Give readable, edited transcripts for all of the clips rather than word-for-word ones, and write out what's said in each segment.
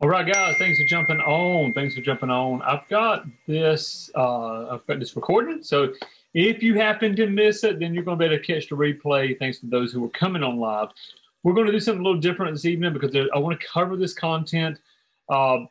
All right, guys, thanks for jumping on. I've got this recording. So if you happen to miss it, then you're going to be able to catch the replay. Thanks to those who are coming on live. We're going to do something a little different this evening because I want to cover this content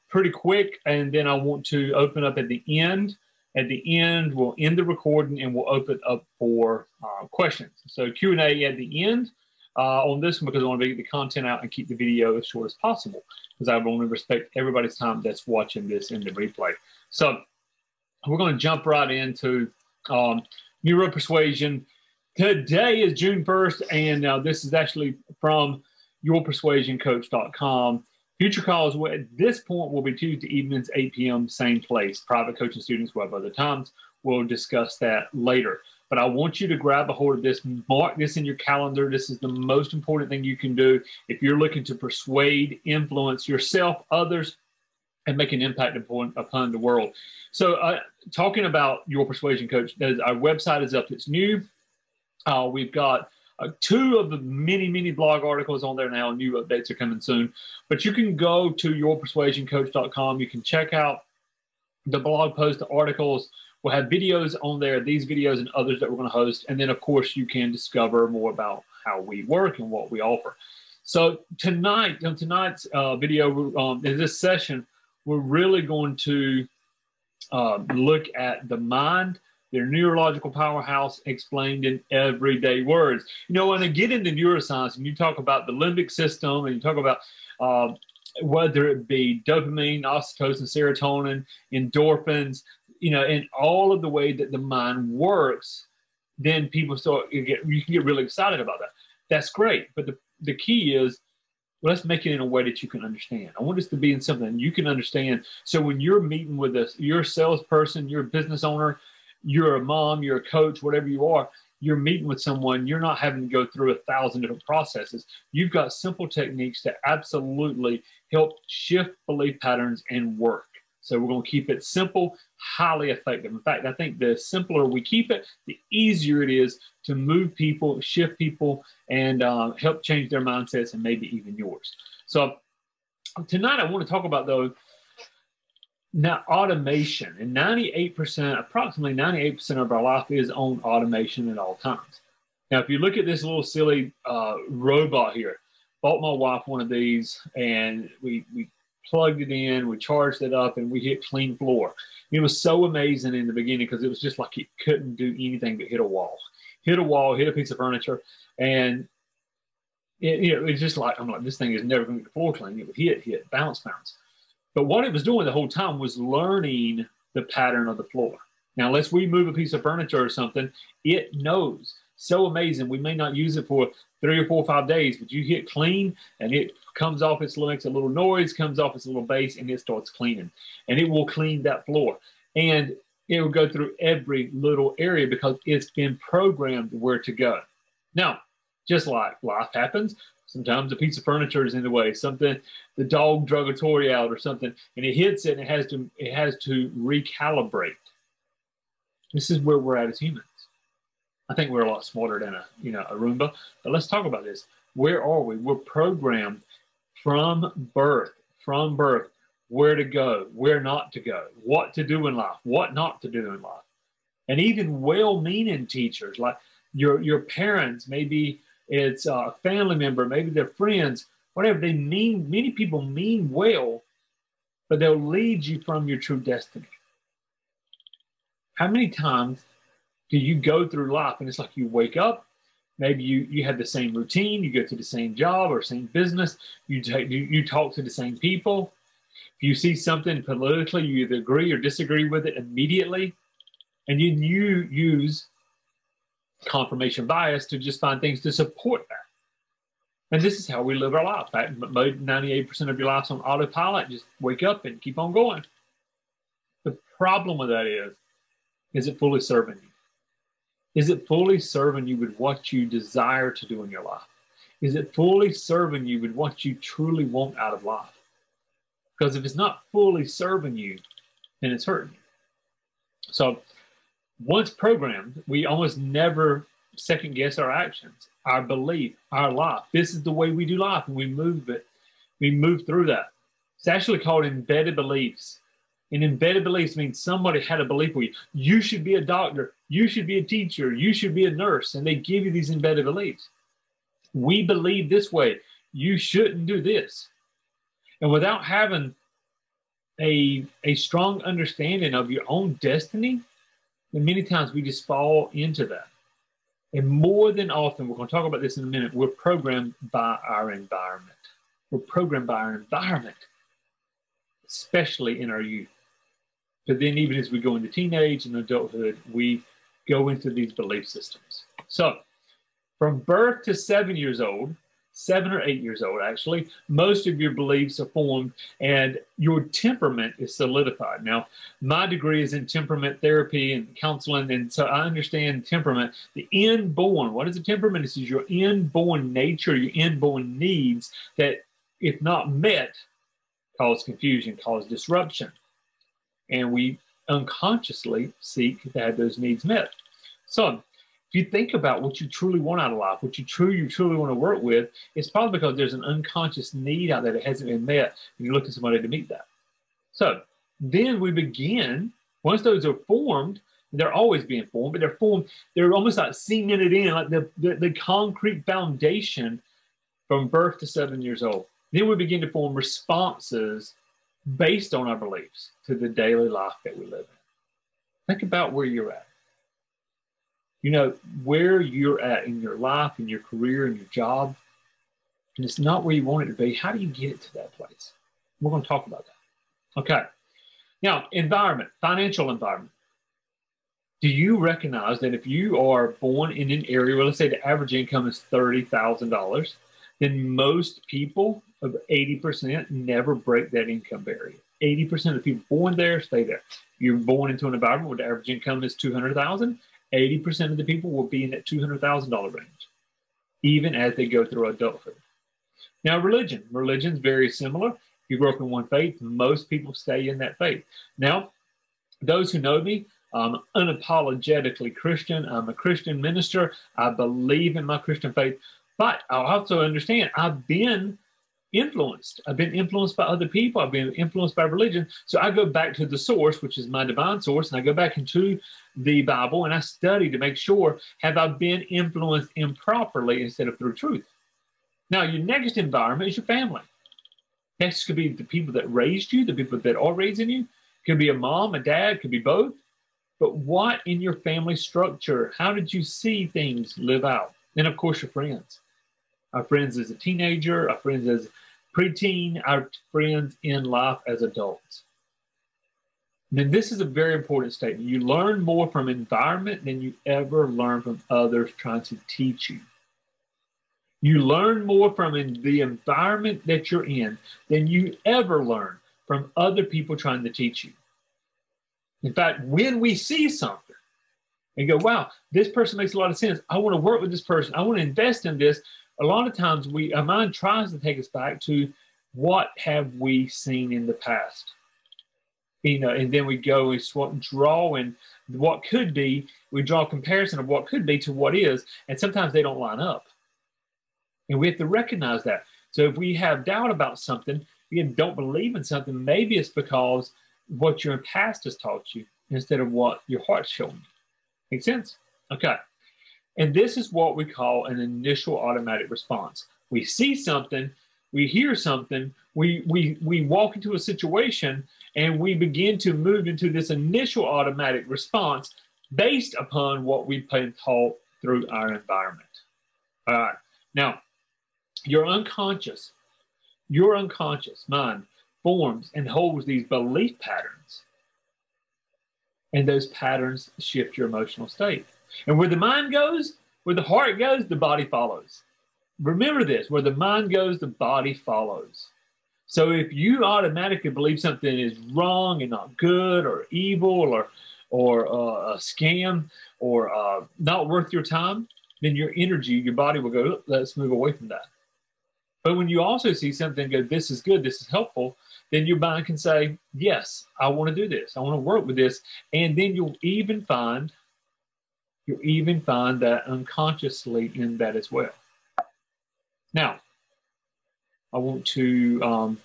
pretty quick, and then I want to open up at the end. At the end, we'll end the recording and we'll open up for questions. So Q&A at the end on this one, because I want to get the content out and keep the video as short as possible, because I want to respect everybody's time that's watching this in the replay. So we're going to jump right into NeuroPersuasion. Today is June 1st, and this is actually from YourPersuasionCoach.com. Future calls at this point will be Tuesday evenings, 8 p.m., same place. Private coaching students will have other times. We'll discuss that later. But I want you to grab a hold of this, mark this in your calendar. This is the most important thing you can do if you're looking to persuade, influence yourself, others, and make an impact upon the world. So talking about Your Persuasion Coach, our website is up. It's new. We've got two of the many blog articles on there now. New updates are coming soon. But you can go to yourpersuasioncoach.com. You can check out the blog post, the articles. We'll have videos on there, these videos and others that we're going to host. And then, of course, you can discover more about how we work and what we offer. So tonight, on tonight's video, in this session, we're really going to look at the mind, their neurological powerhouse explained in everyday words. You know, when I get into neuroscience and you talk about the limbic system and you talk about whether it be dopamine, oxytocin, serotonin, endorphins, you know, and all of the way that the mind works, then people you can get really excited about that. That's great. But the key is, well, let's make it in a way that you can understand. I want this to be in something you can understand. So when you're meeting with you're a salesperson, you're a business owner, you're a mom, you're a coach, whatever you are, you're meeting with someone, you're not having to go through 1,000 different processes. You've got simple techniques that absolutely help shift belief patterns and work. So we're going to keep it simple, highly effective. In fact, I think the simpler we keep it, the easier it is to move people, shift people, and help change their mindsets and maybe even yours. So tonight I want to talk about, though, now automation. And approximately 98% of our life is on automation at all times. Now, if you look at this little silly robot here, bought my wife one of these, and we plugged it in, we charged it up, and we hit clean floor. It was so amazing in the beginning because it was just like it couldn't do anything but hit a wall, hit a piece of furniture, and it's just like, I'm like, this thing is never going to get the floor clean. It would hit, bounce. But what it was doing the whole time was learning the pattern of the floor. Now, unless we move a piece of furniture or something, it knows. So amazing. We may not use it for 3 or 4 or 5 days, but you hit clean and it comes off, makes a little noise, comes off its little base, and it starts cleaning. And it will clean that floor. And it will go through every little area because it's been programmed where to go. Now, just like life happens, sometimes a piece of furniture is in the way, the dog drug a toy out or something, and it hits it and it has to recalibrate. This is where we're at as humans. I think we're a lot smarter than a Roomba. But let's talk about this. Where are we? We're programmed from birth, where to go, where not to go, what to do in life, what not to do in life. And even well-meaning teachers, like your parents, maybe it's a family member, maybe they're friends, whatever. Many people mean well, but they'll lead you from your true destiny. How many times do you go through life and it's like you wake up, maybe you have the same routine, you go to the same job or same business, you talk to the same people. If you see something politically, you either agree or disagree with it immediately, and you use confirmation bias to just find things to support that. And this is how we live our life. 98% of your life's on autopilot. Just wake up and keep on going. The problem with that is it fully serving you? Is it fully serving you with what you desire to do in your life? Is it fully serving you with what you truly want out of life? Because if it's not fully serving you, then it's hurting you. So once programmed, we almost never second guess our actions, our belief, our life. This is the way we do life, and we move through that. It's actually called embedded beliefs. And embedded beliefs means somebody had a belief for you. You should be a doctor. You should be a teacher. You should be a nurse. And they give you these embedded beliefs. We believe this way. You shouldn't do this. And without having a strong understanding of your own destiny, then many times we just fall into that. And more than often, we're going to talk about this in a minute, we're programmed by our environment. We're programmed by our environment, especially in our youth. But then even as we go into teenage and adulthood, we go into these belief systems. So from birth to 7 years old, 7 or 8 years old, actually, most of your beliefs are formed and your temperament is solidified. Now, my degree is in temperament therapy and counseling, and so I understand temperament. The inborn, what is a temperament? This is your inborn nature, your inborn needs that, if not met, cause confusion, cause disruption. And we unconsciously seek to have those needs met. So if you think about what you truly want out of life, what you truly want to work with, it's probably because there's an unconscious need out there that hasn't been met, and you're looking for somebody to meet that. So then we begin, once those are formed, they're always being formed, but they're almost like cemented in, like the concrete foundation from birth to 7 years old. Then we begin to form responses based on our beliefs to the daily life that we live in. Think about where you're at. You know, where you're at in your life, in your career, in your job, and it's not where you want it to be. How do you get it to that place? We're going to talk about that. Okay. Now, environment, financial environment. Do you recognize that if you are born in an area where, let's say, the average income is $30,000, then most people, of 80%, never break that income barrier. 80% of the people born there stay there. You're born into an environment where the average income is $200,000. 80% of the people will be in that $200,000 range, even as they go through adulthood. Now, religion's very similar. If you grow up in one faith, most people stay in that faith. Now, those who know me, I'm unapologetically Christian. I'm a Christian minister. I believe in my Christian faith, but I also understand I've been influenced. I've been influenced by other people. I've been influenced by religion. So I go back to the source, which is my divine source, and I go back into the Bible and I study to make sure, have I been influenced improperly instead of through truth? Now, your next environment is your family. Next could be the people that raised you, the people that are raising you. Could be a mom, a dad, could be both. But what in your family structure, how did you see things live out? And of course, your friends. Our friends as a teenager, our friends as preteen, our friends in life as adults. And this is a very important statement. You learn more from environment than you ever learn from others trying to teach you. You learn more from the environment that you're in than you ever learn from other people trying to teach you. In fact, when we see something and go, wow, this person makes a lot of sense. I want to work with this person. I want to invest in this. A lot of times our mind tries to take us back to what have we seen in the past, and then we go and draw in what could be. We draw a comparison of what could be to what is, and sometimes they don't line up, and we have to recognize that. So if we have doubt about something, we don't believe in something, maybe it's because what your past has taught you instead of what your heart's showing you. Make sense? Okay. And this is what we call an initial automatic response. We see something, we hear something, we walk into a situation, and we begin to move into this initial automatic response based upon what we've been taught through our environment. All right. Now, your unconscious mind forms and holds these belief patterns. And those patterns shift your emotional state. And where the mind goes, where the heart goes, the body follows. Remember this, where the mind goes, the body follows. So if you automatically believe something is wrong and not good or evil or a scam or not worth your time, then your energy, your body will go, let's move away from that. But when you also see something and go, this is good, this is helpful, then your mind can say, yes, I want to do this. I want to work with this. And then you'll even find that unconsciously in that as well. Now, I want to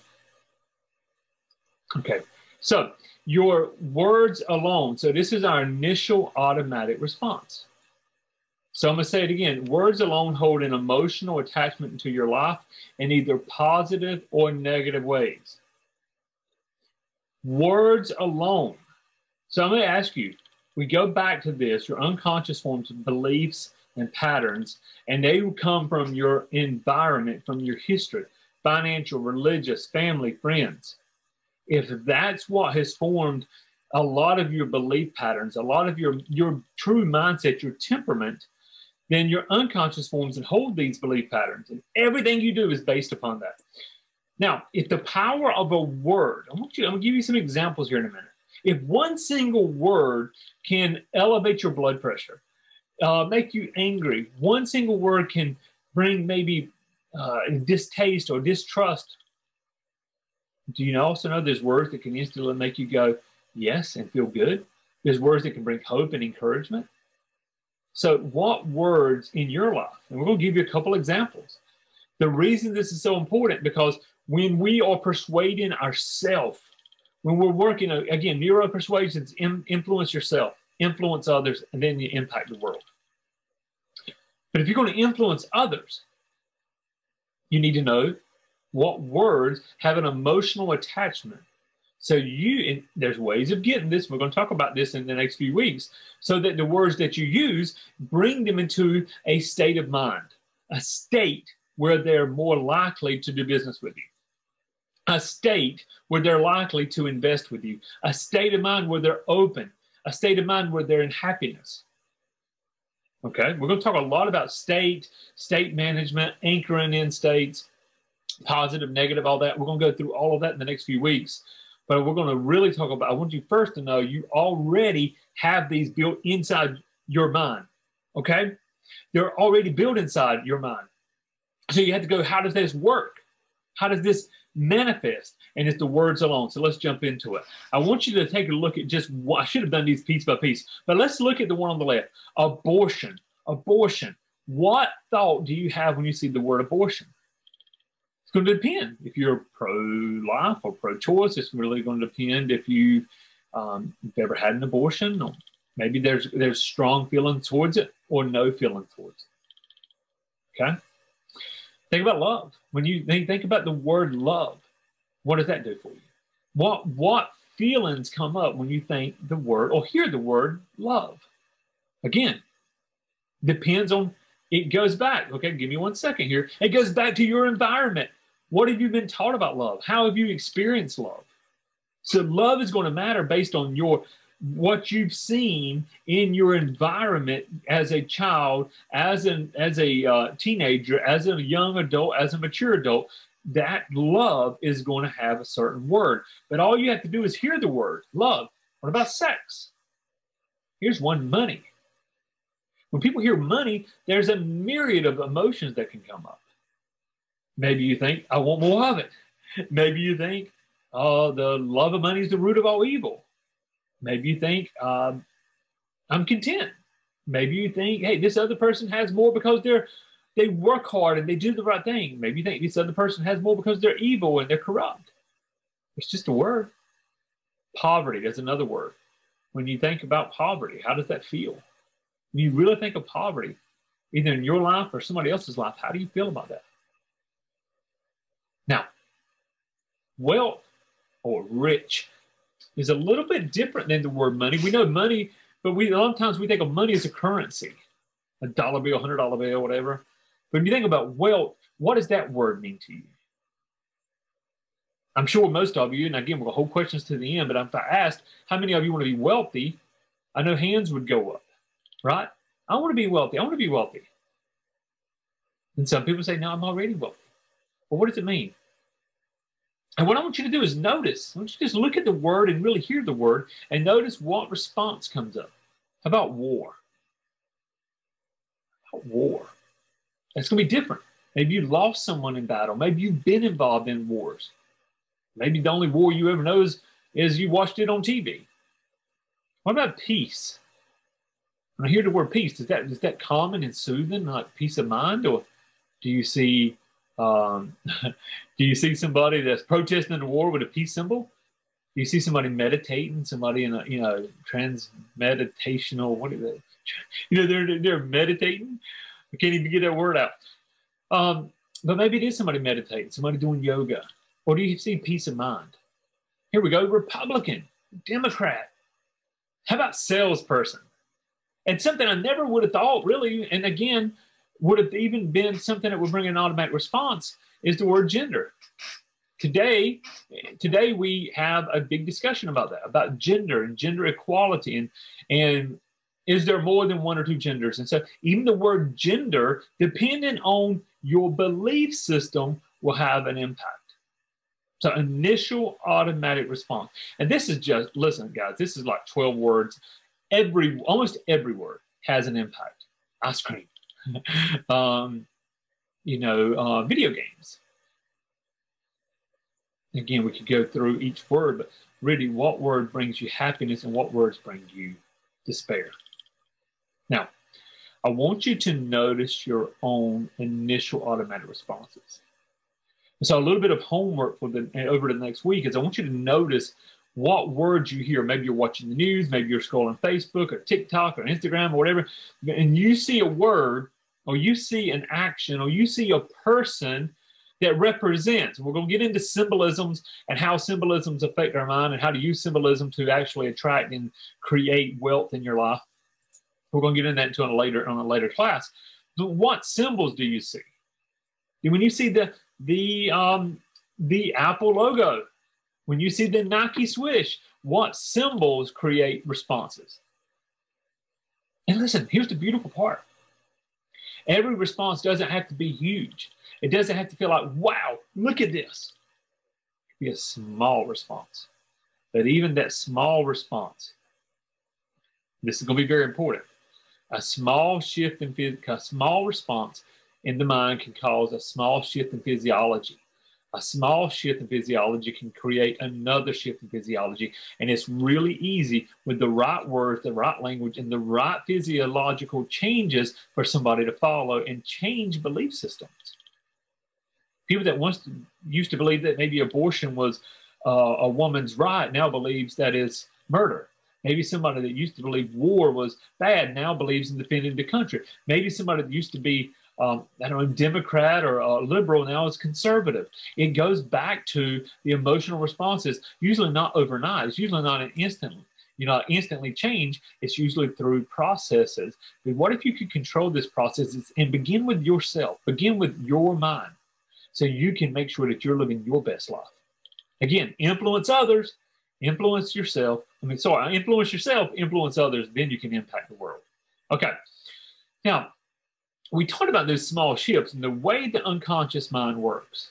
Okay, so your words alone. So this is our initial automatic response. So I'm going to say it again. Words alone hold an emotional attachment to your life in either positive or negative ways. Words alone. So I'm going to ask you, we go back to this, your unconscious forms of beliefs and patterns, and they will come from your environment, from your history, financial, religious, family, friends. If that's what has formed a lot of your belief patterns, a lot of your true mindset, your temperament, then your unconscious forms and hold these belief patterns. And everything you do is based upon that. Now, if the power of a word, I'm going to give you some examples here in a minute. If one single word can elevate your blood pressure, make you angry, one single word can bring maybe distaste or distrust. Do you also know there's words that can instantly make you go, yes, and feel good? There's words that can bring hope and encouragement. So what words in your life? And we're going to give you a couple examples. The reason this is so important, because when we are persuading ourselves, when we're working, again, NeuroPersuasion is influence yourself, influence others, and then you impact the world. But if you're going to influence others, you need to know what words have an emotional attachment. So there's ways of getting this. We're going to talk about this in the next few weeks, so that the words that you use bring them into a state of mind, a state where they're more likely to do business with you, a state where they're likely to invest with you, a state of mind where they're open, a state of mind where they're in happiness. Okay, we're going to talk a lot about state management, anchoring in states, positive, negative, all that. We're going to go through all of that in the next few weeks. But we're going to really talk about, I want you first to know you already have these built inside your mind, okay? They're already built inside your mind. So you have to go, how does this work? How does this manifest? And it's the words alone. So let's jump into it. I want you to take a look at just what, I should have done these piece by piece, but let's look at the one on the left. Abortion. Abortion. What thought do you have when you see the word abortion? It's going to depend. If you're pro-life or pro-choice, it's really going to depend if you've ever had an abortion, or maybe there's strong feeling towards it or no feeling towards it. Okay? Think about love. When you think about the word love, what does that do for you? What feelings come up when you think the word or hear the word love? Again, depends on, it goes back. Okay, give me 1 second here. It goes back to your environment. What have you been taught about love? How have you experienced love? So love is going to matter based on what you've seen in your environment as a child, as a teenager, as a young adult, as a mature adult. That love is going to have a certain word. But all you have to do is hear the word love. What about sex? Here's one: money. When people hear money, there's a myriad of emotions that can come up. Maybe you think, I want more of it. Maybe you think, oh, the love of money is the root of all evil. Maybe you think, I'm content. Maybe you think, hey, this other person has more because they work hard and they do the right thing. Maybe you think this other person has more because they're evil and they're corrupt. It's just a word. Poverty, that's another word. When you think about poverty, how does that feel? When you really think of poverty, either in your life or somebody else's life, how do you feel about that? Now, wealth or rich is a little bit different than the word money. We know money, but a lot of times we think of money as a currency, a dollar bill, $100 bill, whatever. But when you think about wealth, what does that word mean to you? I'm sure most of you, and again, we'll hold questions to the end, but if I asked how many of you want to be wealthy, I know hands would go up, right? I want to be wealthy. I want to be wealthy. And some people say, no, I'm already wealthy. Well, what does it mean? And what I want you to do is notice. I want you to just look at the word and really hear the word and notice what response comes up. How about war? How about war? That's going to be different. Maybe you lost someone in battle. Maybe you've been involved in wars. Maybe the only war you ever know is you watched it on TV. What about peace? When I hear the word peace, is that common and soothing, like peace of mind? Or do you see somebody that's protesting the war with a peace symbol? You see somebody meditating, somebody in a, meditational, what is it? They're meditating. I can't even get that word out. But maybe it is somebody meditating, somebody doing yoga. Or do you see peace of mind? Here we go, Republican, Democrat. How about salesperson? And something I never would have thought, really, and again, would have even been something that would bring an automatic response, is the word gender. Today we have a big discussion about that, about gender and gender equality, and is there more than one or two genders? And so even the word gender, depending on your belief system, will have an impact. So initial automatic response. And this is just, listen, guys, this is like 12 words. Almost every word has an impact. Ice cream, video games. Again, we could go through each word, but really what word brings you happiness and what words bring you despair? Now, I want you to notice your own initial automatic responses. So a little bit of homework for over the next week is I want you to notice what words you hear. Maybe you're watching the news, maybe you're scrolling Facebook or TikTok or Instagram or whatever, and you see a word or you see an action or you see a person that represents. We're going to get into symbolisms and how symbolisms affect our mind and how to use symbolism to actually attract and create wealth in your life. We're going to get into that on a later class. But what symbols do you see? When you see the Apple logo, when you see the Nike swish, what symbols create responses? And listen, here's the beautiful part. Every response doesn't have to be huge. It doesn't have to feel like, wow, look at this. It could be a small response. But even that small response, this is going to be very important. A small response in the mind can cause a small shift in physiology. A small shift in physiology can create another shift in physiology. And it's really easy with the right words, the right language, and the right physiological changes for somebody to follow and change belief systems. People that used to believe that maybe abortion was a woman's right now believes that is murder. Maybe somebody that used to believe war was bad now believes in defending the country. Maybe somebody that used to be Democrat or liberal now is conservative. It goes back to the emotional responses, usually not overnight. It's usually not an instantly change. It's usually through processes. But what if you could control this process and begin with yourself, begin with your mind, so you can make sure that you're living your best life? Again, influence others, influence yourself. Influence yourself, influence others, then you can impact the world. Okay. Now, we talked about those small shifts and the way the unconscious mind works.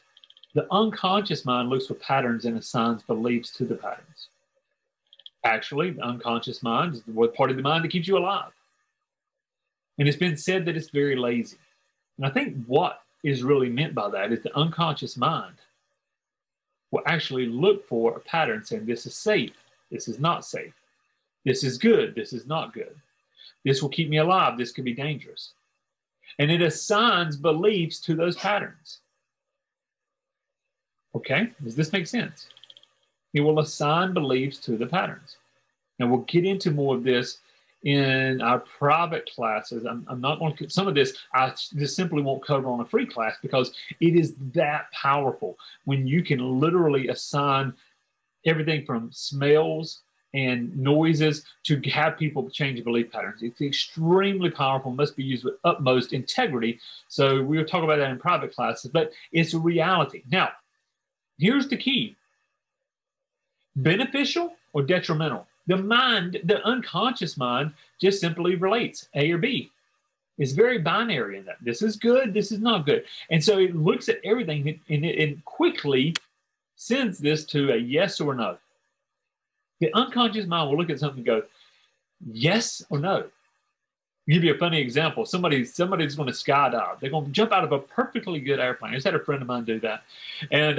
The unconscious mind looks for patterns and assigns beliefs to the patterns. Actually, the unconscious mind is the part of the mind that keeps you alive. And it's been said that it's very lazy. And I think what is really meant by that is the unconscious mind will actually look for a pattern saying this is safe, this is not safe, this is good, this is not good, this will keep me alive, this could be dangerous. And it assigns beliefs to those patterns. Okay, does this make sense? It will assign beliefs to the patterns. And we'll get into more of this in our private classes. I'm not going to, some of this I just simply won't cover on a free class because it is that powerful when you can literally assign everything from smells and noises to have people change belief patterns. It's extremely powerful, must be used with utmost integrity. So we'll talk about that in private classes, but it's a reality. Now, here's the key. Beneficial or detrimental? The mind, the unconscious mind, just simply relates A or B. It's very binary in that. This is good, this is not good. And so it looks at everything and it quickly sends this to a yes or no. The unconscious mind will look at something and go, yes or no. I'll give you a funny example. Somebody's going to skydive. They're going to jump out of a perfectly good airplane. I just had a friend of mine do that. And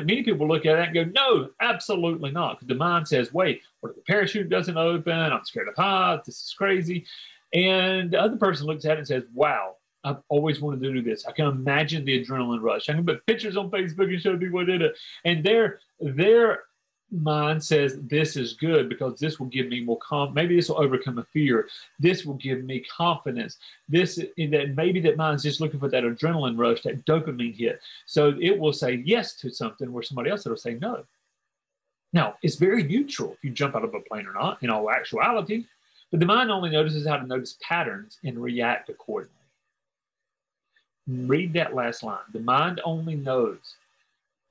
many people look at that and go, no, absolutely not. Because the mind says, wait, what if the parachute doesn't open? I'm scared of heights. This is crazy. And the other person looks at it and says, wow, I've always wanted to do this. I can imagine the adrenaline rush. I can put pictures on Facebook and show people what I did it. And mind says this is good because this will give me more maybe this will overcome a fear. This will give me confidence. That maybe that mind's just looking for that adrenaline rush, that dopamine hit. So it will say yes to something where somebody else will say no. Now, it's very neutral if you jump out of a plane or not, in all actuality. But the mind only notices how to notice patterns and react accordingly. Read that last line. The mind only knows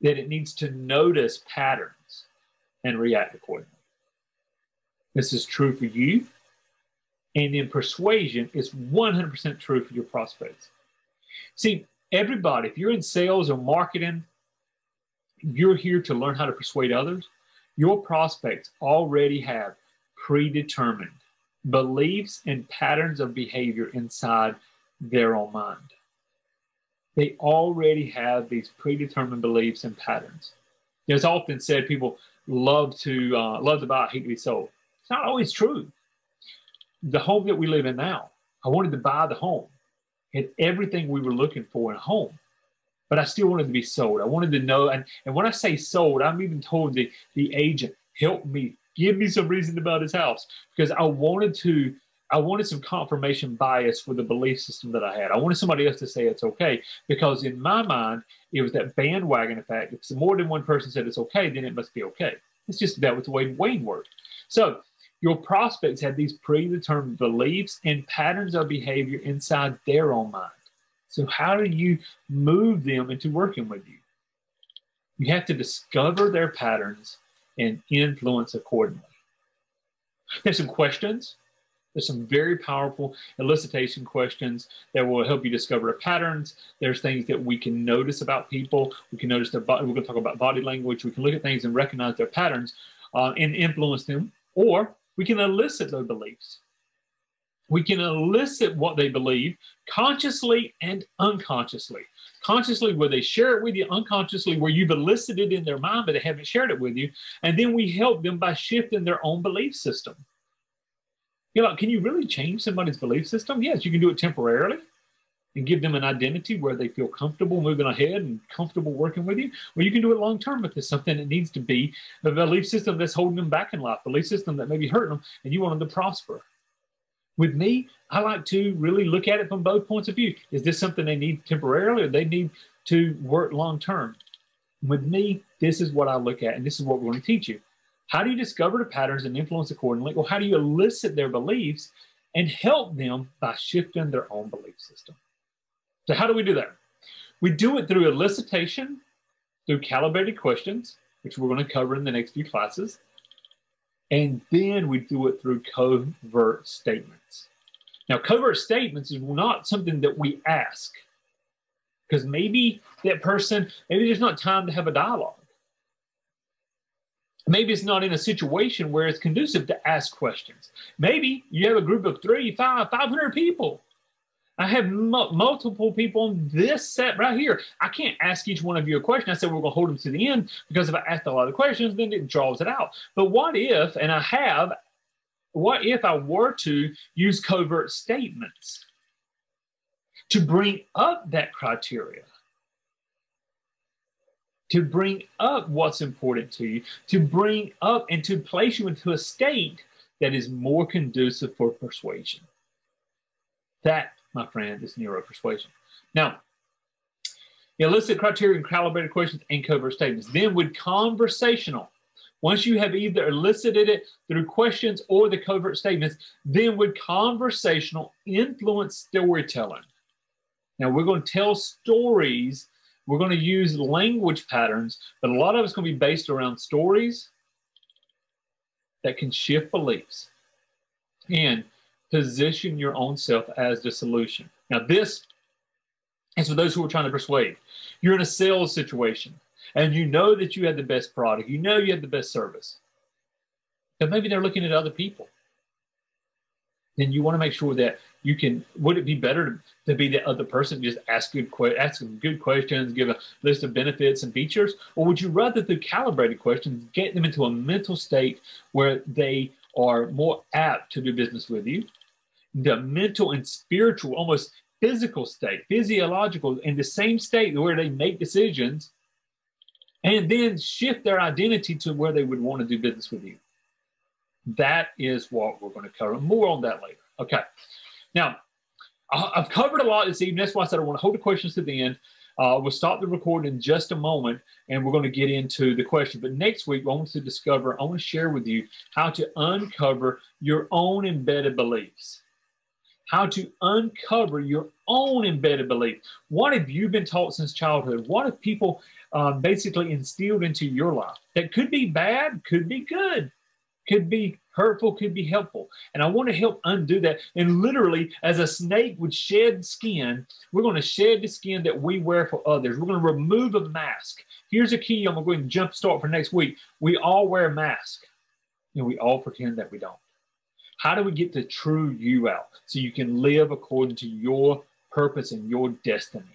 that it needs to notice patterns and react accordingly. This is true for you. And in persuasion, it's 100% true for your prospects. See, everybody, if you're in sales or marketing, you're here to learn how to persuade others. Your prospects already have predetermined beliefs and patterns of behavior inside their own mind. They already have these predetermined beliefs and patterns. It's often said people love to buy, hate to be sold. It's not always true. The home that we live in now, I wanted to buy the home. It had everything we were looking for in a home, but I still wanted to be sold. I wanted to know, and when I say sold, I'm even told the agent, help me, give me some reason to buy this house, because I wanted some confirmation bias for the belief system that I had. I wanted somebody else to say it's okay, because in my mind, it was that bandwagon effect. If more than one person said it's okay, then it must be okay. It's just that was the way Wayne worked. So your prospects have these predetermined beliefs and patterns of behavior inside their own mind. So how do you move them into working with you? You have to discover their patterns and influence accordingly. There's some questions. There's some very powerful elicitation questions that will help you discover the patterns. There's things that we can notice about people. We can notice their body. We're going to talk about body language. We can look at things and recognize their patterns and influence them. Or we can elicit their beliefs. We can elicit what they believe consciously and unconsciously. Consciously, where they share it with you, unconsciously, where you've elicited it in their mind, but they haven't shared it with you. And then we help them by shifting their own belief system. You're like, can you really change somebody's belief system? Yes, you can do it temporarily and give them an identity where they feel comfortable moving ahead and comfortable working with you. Or you can do it long term if it's something that needs to be a belief system that's holding them back in life, a belief system that may be hurting them, and you want them to prosper. With me, I like to really look at it from both points of view. Is this something they need temporarily, or they need to work long term? With me, this is what I look at, and this is what we're going to teach you. How do you discover the patterns and influence accordingly? Or how do you elicit their beliefs and help them by shifting their own belief system? So how do we do that? We do it through elicitation, through calibrated questions, which we're going to cover in the next few classes. And then we do it through covert statements. Now, covert statements is not something that we ask, because maybe that person, maybe there's not time to have a dialogue. Maybe it's not in a situation where it's conducive to ask questions. Maybe you have a group of 500 people. I have multiple people on this set right here. I can't ask each one of you a question. I said we're going to hold them to the end, because if I ask a lot of questions, then it draws it out. But what if, and I have, what if I were to use covert statements to bring up that criteria? To bring up what's important to you, to bring up and to place you into a state that is more conducive for persuasion. That, my friend, is NeuroPersuasion. Now, elicit criteria and calibrated questions and covert statements. Then with conversational, once you have either elicited it through questions or the covert statements, then with conversational influence storytelling. Now, we're going to tell stories. We're going to use language patterns, but a lot of it's going to be based around stories that can shift beliefs and position your own self as the solution. Now, this is for those who are trying to persuade. You're in a sales situation, and you know that you have the best product. You know you have the best service. But maybe they're looking at other people. Then you want to make sure that you can, would it be better to be the other person, just ask some good questions, give a list of benefits and features? Or would you rather, through calibrated questions, get them into a mental state where they are more apt to do business with you? The mental and spiritual, almost physical state, physiological, in the same state where they make decisions and then shift their identity to where they would want to do business with you. That is what we're going to cover. More on that later. Okay. Now, I've covered a lot this evening. That's why I said I want to hold the questions to the end. We'll stop the recording in just a moment, and we're going to get into the question. But next week, I want to share with you how to uncover your own embedded beliefs. How to uncover your own embedded beliefs. What have you been taught since childhood? What have people basically instilled into your life? That could be bad, could be good, could be hurtful, could be helpful. And I want to help undo that. And literally, as a snake would shed skin, we're going to shed the skin that we wear for others. We're going to remove a mask. Here's a key I'm going to jump start for next week. We all wear a mask, and we all pretend that we don't. How do we get the true you out so you can live according to your purpose and your destiny?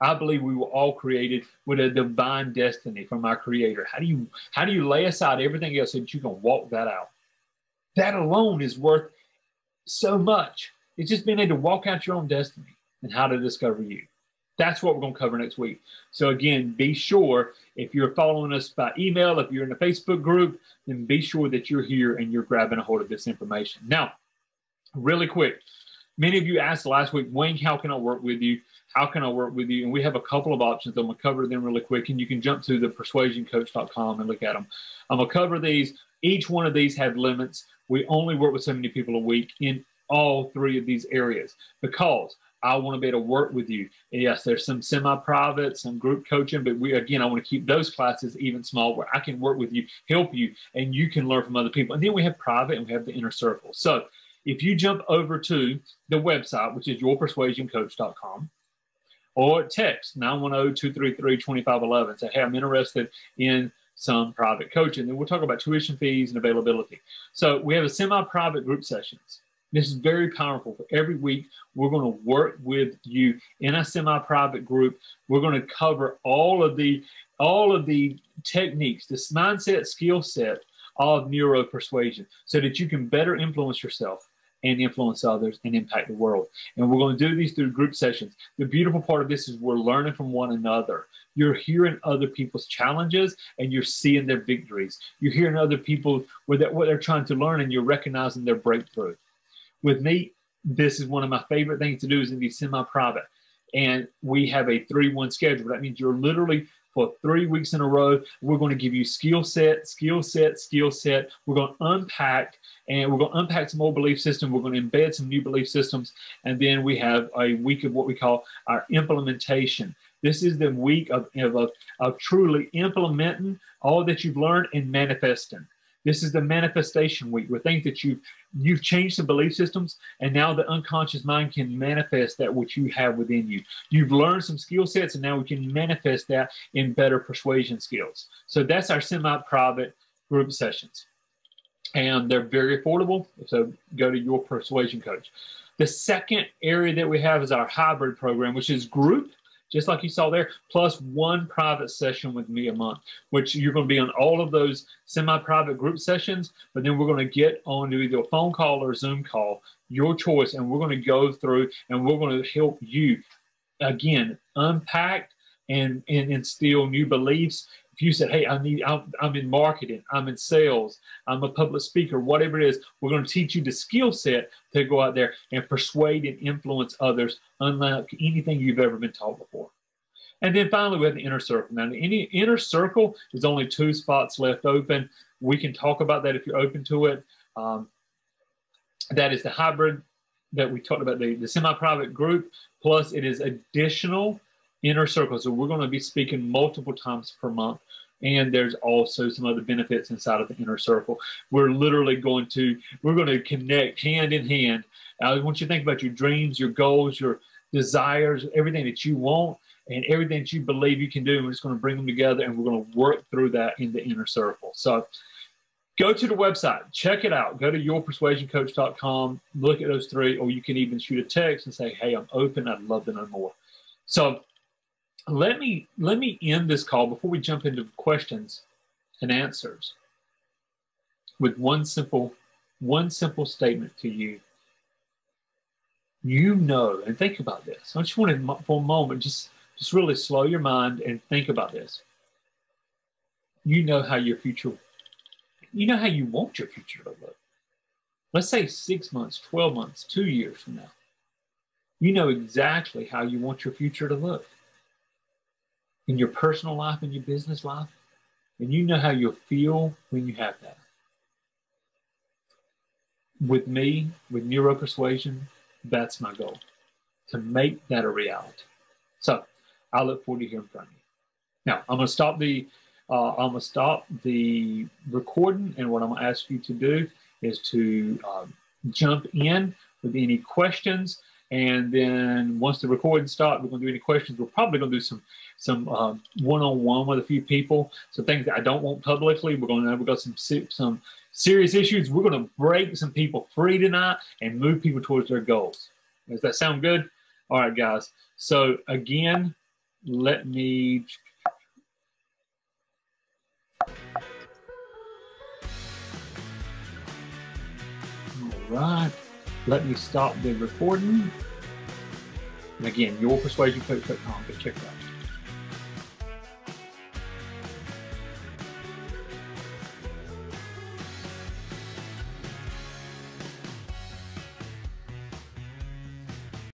I believe we were all created with a divine destiny from our Creator. How do you lay aside everything else so that you can walk that out? That alone is worth so much. It's just being able to walk out your own destiny and how to discover you. That's what we're going to cover next week. So again, be sure, if you're following us by email, if you're in a Facebook group, then be sure that you're here and you're grabbing a hold of this information. Now, really quick, many of you asked last week, Wayne, how can I work with you? How can I work with you? And we have a couple of options. I'm going to cover them really quick, and you can jump to the persuasioncoach.com and look at them. I'm going to cover these. Each one of these have limits. We only work with so many people a week in all three of these areas because I want to be able to work with you. Yes, there's some semi-private, some group coaching, but I want to keep those classes even small where I can work with you, help you, and you can learn from other people. And then we have private and we have the inner circle. So if you jump over to the website, which is yourpersuasioncoach.com, or text 910-233-2511. Say, hey, I'm interested in some private coaching. Then we'll talk about tuition fees and availability. So we have a semi-private group sessions. This is very powerful. For every week, we're going to work with you in a semi-private group. We're going to cover all of the techniques, this mindset, skill set of NeuroPersuasion so that you can better influence yourself and influence others and impact the world. And we're going to do these through group sessions. The beautiful part of this is we're learning from one another. You're hearing other people's challenges and you're seeing their victories. You're hearing other people what they're trying to learn and you're recognizing their breakthrough. With me, this is one of my favorite things to do is in these semi-private. And we have a 3-1 schedule. That means you're literally for 3 weeks in a row, we're going to give you skill set, skill set, skill set. We're going to unpack, and we're going to unpack some old belief system. We're going to embed some new belief systems. And then we have a week of what we call our implementation. This is the week of truly implementing all that you've learned and manifesting. This is the manifestation week where things that you've changed some belief systems, and now the unconscious mind can manifest that which you have within you. You've learned some skill sets, and now we can manifest that in better persuasion skills. So that's our semi-private group sessions. And they're very affordable, so go to your persuasion coach. The second area that we have is our hybrid program, which is group, just like you saw there, plus one private session with me a month, which you're going to be on all of those semi-private group sessions, but then we're going to get onto either a phone call or a Zoom call, your choice, and we're going to go through and we're going to help you, again, unpack and instill new beliefs. If you said, hey, I'm in marketing, I'm in sales, I'm a public speaker, whatever it is, we're going to teach you the skill set to go out there and persuade and influence others unlike anything you've ever been taught before. And then finally, we have the inner circle. Now, the inner circle is only 2 spots left open. We can talk about that if you're open to it. That is the hybrid that we talked about, the semi-private group, plus it is additional inner circle. So we're going to be speaking multiple times per month. And there's also some other benefits inside of the inner circle. We're literally going to connect hand in hand. I want you to think about your dreams, your goals, your desires, everything that you want, and everything that you believe you can do. And we're just going to bring them together, and we're going to work through that in the inner circle. So go to the website, check it out. Go to yourpersuasioncoach.com, look at those 3, or you can even shoot a text and say, hey, I'm open. I'd love to know more. So let me end this call before we jump into questions and answers with one simple statement to you. You know, and think about this. I just want to, for a moment, just really slow your mind and think about this. you know how your future, you know how you want your future to look. Let's say 6 months, 12 months, 2 years from now. You know exactly how you want your future to look in your personal life, in your business life, and you know how you'll feel when you have that. With me, with NeuroPersuasion, that's my goal, to make that a reality. So I look forward to hearing from you. Now, I'm going to stop the recording, and what I'm going to ask you to do is to jump in with any questions. And then once the recording stops, we're going to do any questions. We're probably going to do some one-on-one with a few people. Some things that I don't want publicly. We've got some serious issues. We're going to break some people free tonight and move people towards their goals. Does that sound good? All right, guys. So again, let me. All right. Let me stop the recording. And again, yourpersuasioncoach.com. Go check it out.